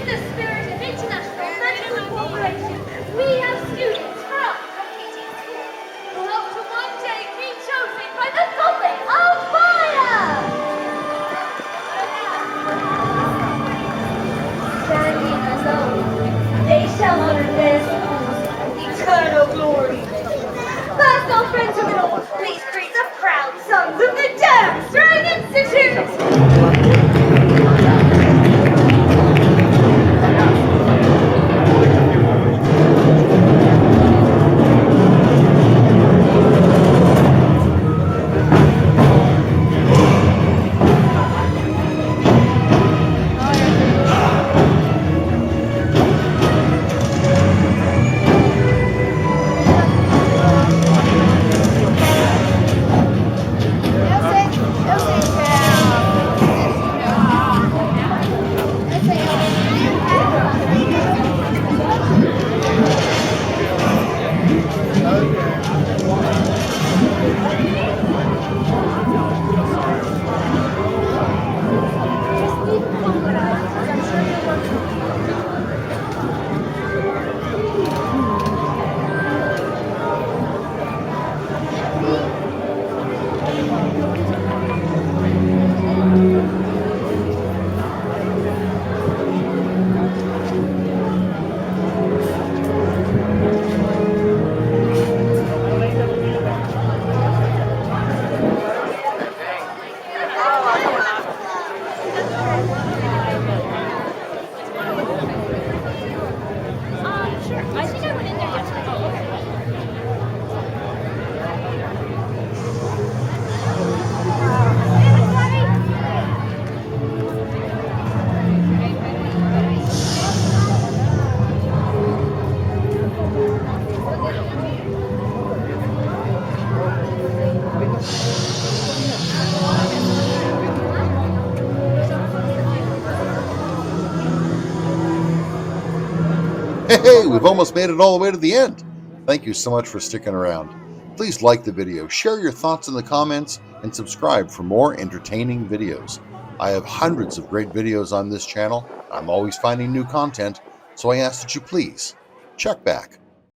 In the spirit of international friendship and cooperation, we have students from competing schools who hope to one day be chosen by the Goblet of Fire! Standing alone, they shall honor their schools eternal glory. Personal friends of it all, please greet the proud sons of the Dam Strang Institute! Hey, we've almost made it all the way to the end. Thank you so much for sticking around. Please like the video, share your thoughts in the comments, and subscribe for more entertaining videos. I have hundreds of great videos on this channel. I'm always finding new content, so I ask that you please check back.